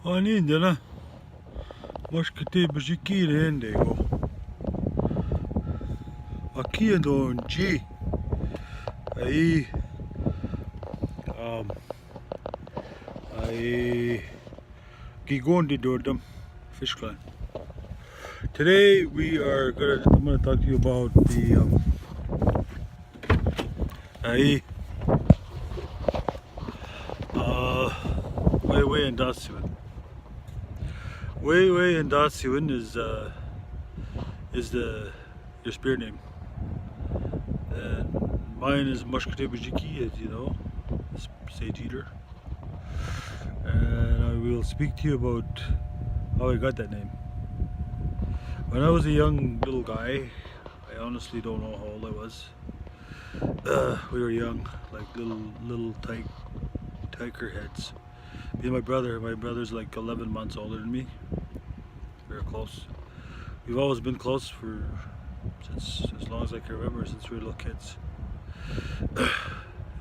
Anindana. Moshkete bajiki rendego. Aqui é onde aí I Gigondi Dordam Fish Clan. Today I'm gonna talk to you about the Wayway and Dasiwan. Wayway and Dasiwan is your spirit name. And mine is Mushkate Bajiki, as you know, sage eater. And I will speak to you about how I got that name. When I was a young little guy, I honestly don't know how old I was. We were young, like little tiger heads. Me and my brother's like 11 months older than me. We were close. We've always been close since as long as I can remember, since we were little kids.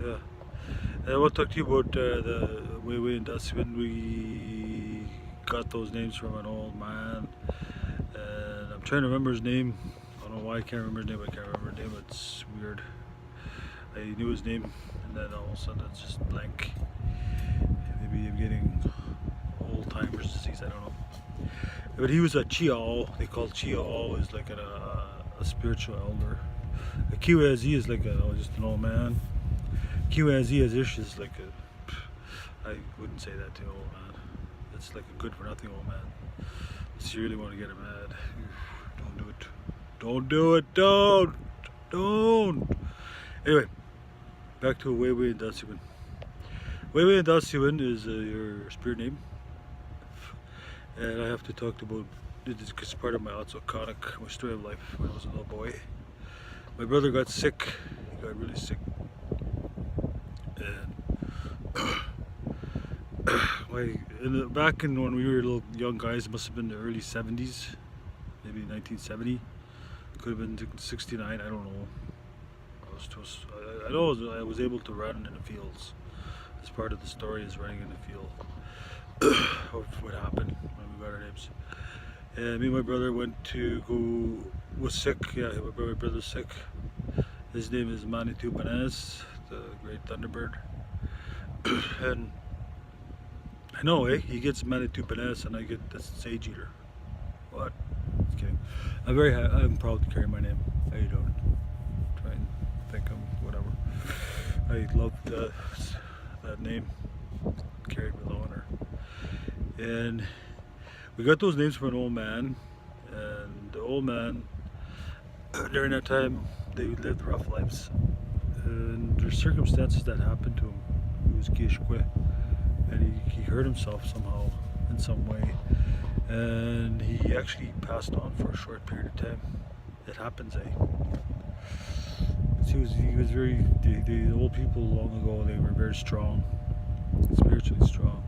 Yeah. And I want to talk to you about the Wayway and Dasiwan. We got those names from an old man, and I'm trying to remember his name. I don't know why I can't remember his name. I can't remember his name. It's weird. I knew his name, and then all of a sudden it's just blank. Maybe I'm getting old-timers disease. I don't know. But he was a Chiao. They called Chiao is like a spiritual elder. A Kiwazi is like just an old man. Kiwazi is like I wouldn't say that to an old man. It's like a good for nothing old man. If you really want to get him mad, don't do it. Don't do it. Don't. Anyway, back to Wayway and Dasiwan. Wayway and Dasiwan is your spirit name. And I have to talk about this because it's part of my iconic story of life when I was a little boy. My brother got sick. He got really sick. And back in when we were little young guys, it must have been the early 70s, maybe 1970. Could have been 69. I don't know. I know I was able to run in the fields. As part of the story is running in the field. What happened when we got our names. And me and my brother was sick. Yeah, my brother's sick. His name is Manitou Bananas, the great Thunderbird. And I know, he gets Manitou Bananas and I get the Sage Eater. What? Just kidding. I'm proud to carry my name. How you doing? Try and think of whatever. I love that name. Carried with honor. And we got those names from an old man, and the old man during that time they lived rough lives, and there's circumstances that happened to him. He was Gishkwe, and he hurt himself somehow in some way, and he actually passed on for a short period of time. It happens, he was very the old people long ago, they were very strong, spiritually strong.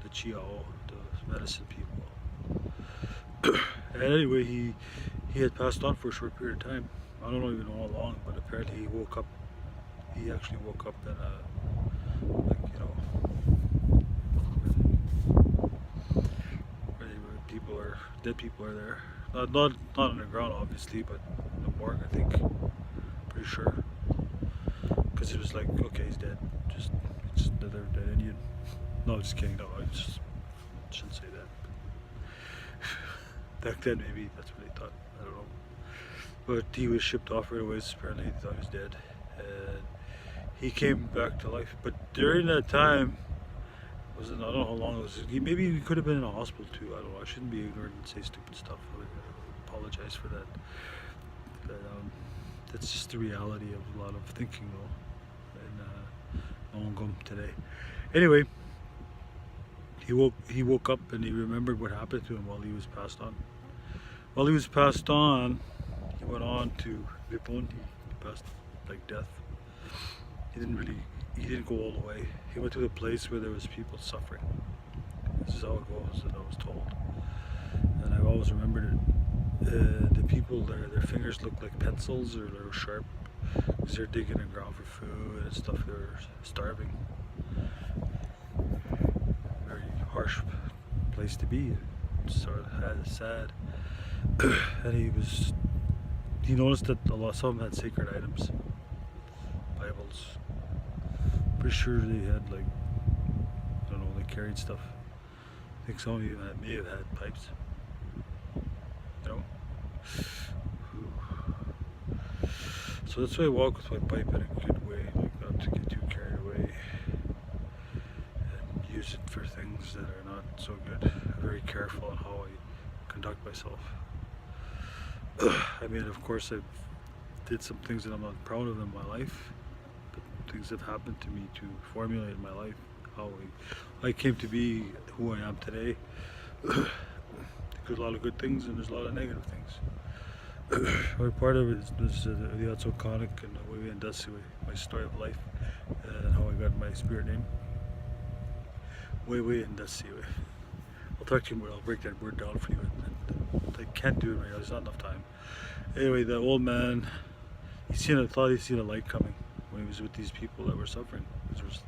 The Chiao, the medicine people. And anyway, he had passed on for a short period of time. I don't even know how long, but apparently he woke up. He actually woke up in where dead people are there. Not on the ground, obviously, but in the morgue, I think. Pretty sure. Because it was like, okay, he's dead. It's just another dead Indian. No, just kidding. No, I just shouldn't say that. Back then, maybe that's what they thought. I don't know. But he was shipped off right away. Apparently, they thought he was dead, and he came back to life. But during that time, I don't know how long it was. Maybe he could have been in a hospital too. I don't know. I shouldn't be ignorant and say stupid stuff. I apologize for that. But that's just the reality of a lot of thinking, though, in Nongum today. Anyway, he woke up and he remembered what happened to him while he was passed on. While he was passed on, he went on to Vipun. He passed like death. He didn't go all the way. He went to a place where there was people suffering. This is how it goes, and I was told. And I've always remembered it. The people there, their fingers looked like pencils, or they were sharp, because they're digging the ground for food and stuff. They're starving. Very harsh place to be. It's sort of sad. And he noticed that some of them had sacred items, Bibles. Pretty sure they had, like, I don't know, they carried stuff. I think some of you may have had pipes. You know? So that's why I walk with my pipe in a good way, like not to get too carried away and use it for things that are not so good. I'm very careful on how I conduct myself. I mean, of course, I did some things that I'm not proud of in my life, but things have happened to me to formulate my life, how I came to be who I am today. There's a lot of good things and there's a lot of negative things. Or part of it is the Otsoconic and the Wayway and Indosimog, my story of life, and how I got my spirit name. Wayway and Indosimog. I'll talk to you more. I'll break that word down for you. I can't do it right now. There's not enough time. Anyway, the old man, thought he'd seen a light coming when he was with these people that were suffering. There was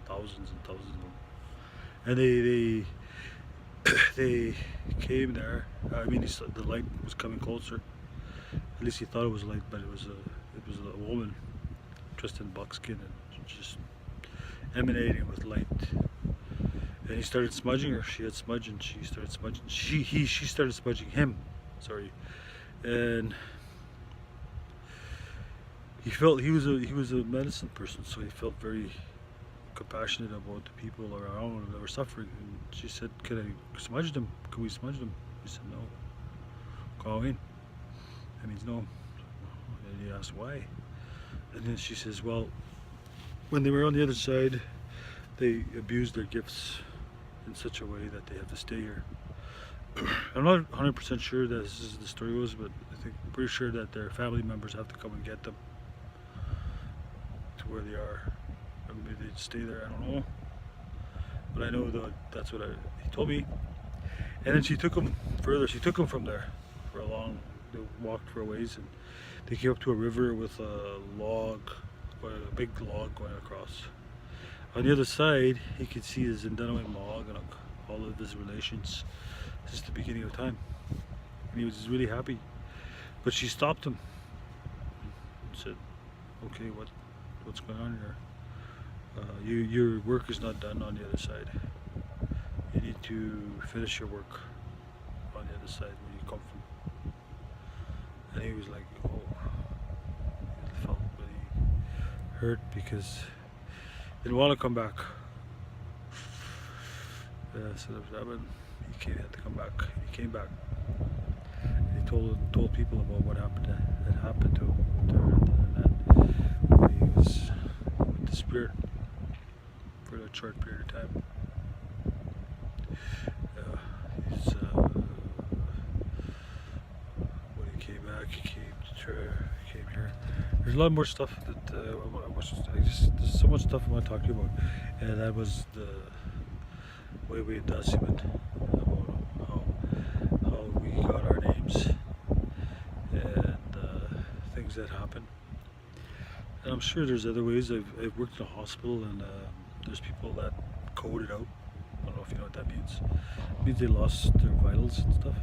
thousands and thousands of them, and they came there. I mean, the light was coming closer. At least he thought it was light, but it was a woman dressed in buckskin and just emanating with light. And he started smudging her. She had smudge, and she started smudging. She started smudging him. Sorry, and he felt he was a medicine person, so he felt very compassionate about the people around him that were suffering. And she said, "Can I smudge them? Can we smudge them?" He said, "No. Go in." That means no. And he asked why. And then she says, "Well, when they were on the other side, they abused their gifts in such a way that they have to stay here." I'm not 100% sure that this is the story goes, but I'm pretty sure that their family members have to come and get them to where they are. Or maybe they'd stay there, I don't know. But I know that that's what he told me. And then she took him further. She took him from there for a long, they walked for a ways, and they came up to a river with a big log going across. On the other side, he could see his indosimog and all of his relations since the beginning of time. And he was just really happy. But she stopped him and said, "Okay, what's going on here? Your work is not done on the other side. You need to finish your work on the other side where you come from." And he was like, oh, he felt really hurt because he didn't want to come back. So that when he had to come back. He came back. He told people about what happened to him, and he was with the spirit for a short period of time. When he came back, he came here. There's a lot more stuff that there's so much stuff I want to talk to you about, and that was the Wayway document about how we got our names and things that happen. And I'm sure there's other ways. I've worked in a hospital, and there's people that code it out. I don't know if you know what that means. It means they lost their vitals and stuff.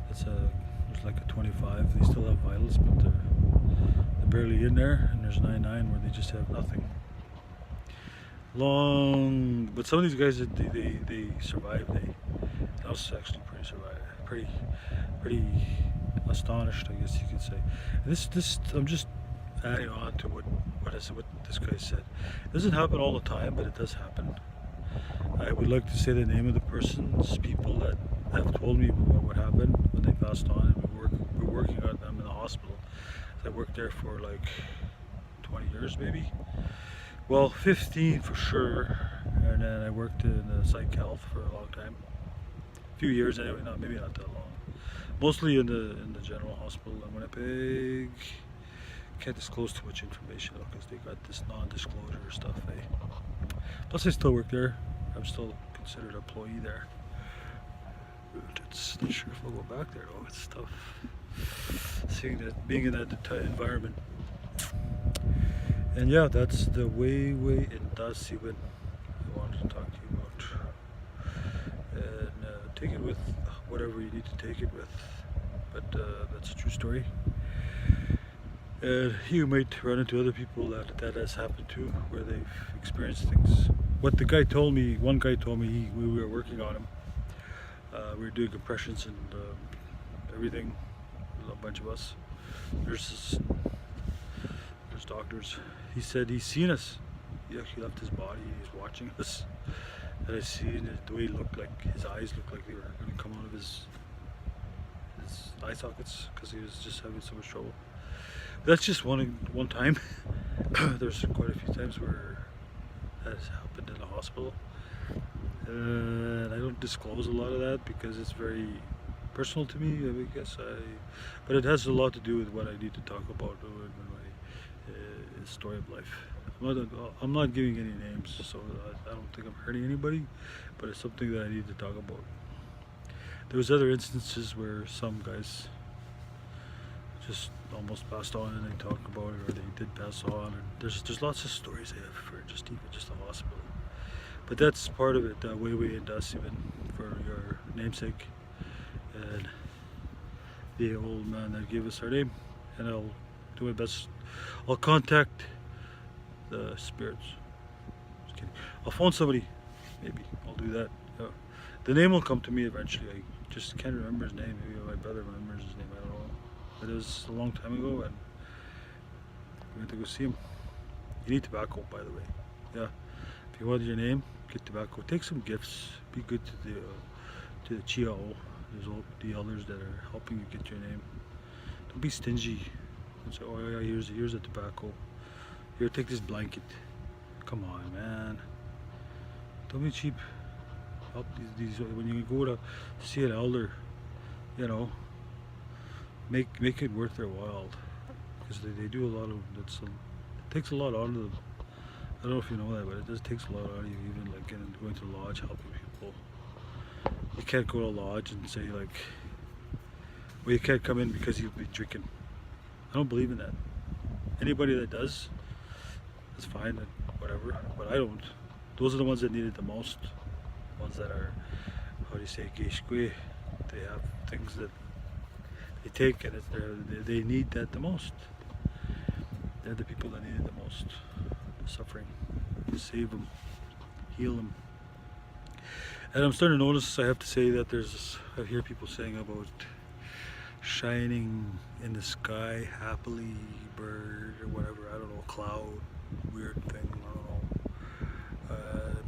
There's like a 25. They still have vitals, but they're barely in there. And there's 99 where they just have nothing. But some of these guys they survived. I was actually pretty astonished, I guess you could say. And this I'm just adding on to what this guy said. It doesn't happen all the time, but it does happen. I would like to say the name of the people that have told me what happened when they passed on, and we're working on them in the hospital. I worked there for like 20 years maybe. Well, 15 for sure, and then I worked in psych health for a long time. A few years anyway, maybe not that long. Mostly in the general hospital in Winnipeg. Can't disclose too much information because they got this non-disclosure stuff. Plus I still work there. I'm still considered an employee there. It's not sure if I'll go back there though. It's tough being in that environment. And yeah, that's the Wayway and Indosimog I wanted to talk to you about. and take it with whatever you need to take it with. But that's a true story. And you might run into other people that has happened to, where they've experienced things. What the guy told me, one guy told me, we were working on him. We were doing compressions and everything, a bunch of us. There's doctors. He said he's seen us. He actually left his body, he's watching us. And I seen the way he looked, like his eyes looked like they were going to come out of his eye sockets, because he was just having so much trouble. That's just one time. There's quite a few times where that has happened in the hospital. And I don't disclose a lot of that because it's very personal to me, I guess. But it has a lot to do with what I need to talk about in my story of life. I'm not giving any names, so I don't think I'm hurting anybody, but it's something that I need to talk about. There was other instances where some guys just almost passed on and they talk about it, or they did pass on. And there's lots of stories I have for just a hospital. But that's part of it, Wayway and indosimog for your namesake and the old man that gave us our name. And I'll do my best. I'll contact the spirits. Just kidding. I'll phone somebody. Maybe I'll do that. The name will come to me eventually. I just can't remember his name. Maybe my brother remembers his name. I don't know. But it was a long time ago, and we went to go see him. You need tobacco, by the way. Yeah. If you want your name, get tobacco. Take some gifts. Be good to the Chiao. There's all the elders that are helping you get your name. Don't be stingy. Don't say, oh yeah, here's the tobacco. Here, take this blanket. Come on, man. Don't be cheap. Help these when you go to see an elder, you know, make it worth their while, because they do a lot of it takes a lot out of them. I don't know if you know that, but it just takes a lot out of you. Even like going to the lodge, helping people. You can't go to a lodge and say like, well, you can't come in because you'll be drinking. I don't believe in that. Anybody that does, that's fine, whatever. But I don't. Those are the ones that need it the most. Ones that are, how do you say, geishkwe. They have things that they take, and they need that the most. They're the people that need it the most. The suffering. To save them, heal them. And I'm starting to notice, I have to say, that I hear people saying about shining in the sky happily, bird or whatever, I don't know, cloud, weird thing, I don't know.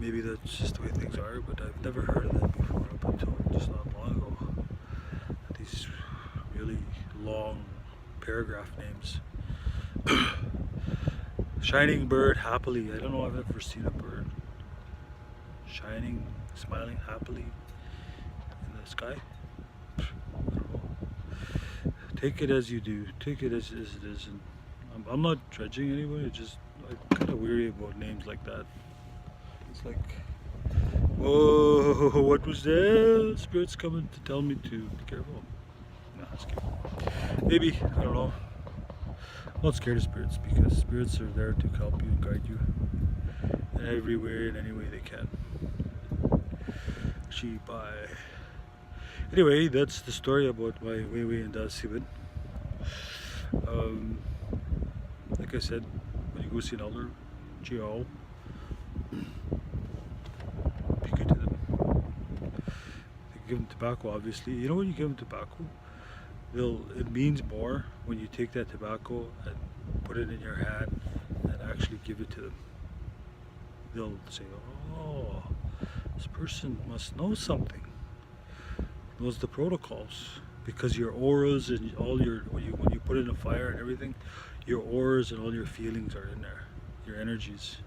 Maybe that's just the way things are, but I've never heard of that before up until just not long ago. These really long paragraph names. Shining bird happily. I don't know, I've never seen a bird shining, smiling happily in the sky. I don't know. Take it as you do. Take it as it is. And I'm not judging anybody. I'm kind of weary about names like that. It's like, whoa, what was that? Spirit's coming to tell me to be careful. No, I'm scared. Maybe, I don't know. I'm not scared of spirits, because spirits are there to help you and guide you in every way, in any way they can. Bye. Anyway, that's the story about my Wayway and indosimog. Like I said, when you go see an elder, Chiao, be good to them. You give them tobacco, obviously. You know when you give them tobacco, it means more when you take that tobacco and put it in your hand and actually give it to them. They'll say, oh, this person must know something, knows the protocols, because your auras and all your, when you put it in a fire and everything, your auras and all your feelings are in there, your energies.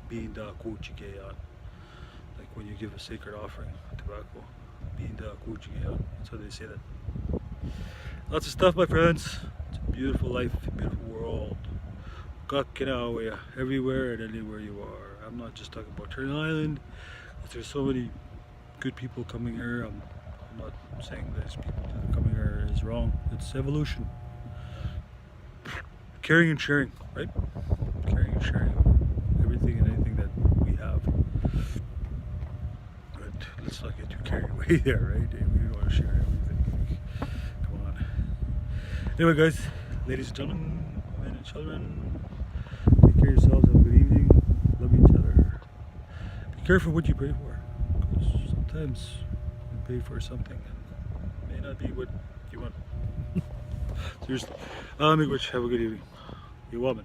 Being da kuchigeyan, like when you give a sacred offering, tobacco. Being da kuchigeyan, that's how they say that. Lots of stuff, my friends. It's a beautiful life, a beautiful world. Kakinawa, everywhere and anywhere you are. I'm not just talking about Turtle Island, because there's so many good people coming here. I'm not saying that people coming here is wrong. It's evolution. Caring and sharing, right? Caring and sharing everything and anything that we have. But way there, right? We don't want to share everything. Come on. Anyway, guys, ladies and gentlemen, men and children, take care of yourselves. Have a good evening. Love each other. Be careful what you pray for, because sometimes you pray for something and it may not be what you want. Seriously. Have a good evening. You're welcome.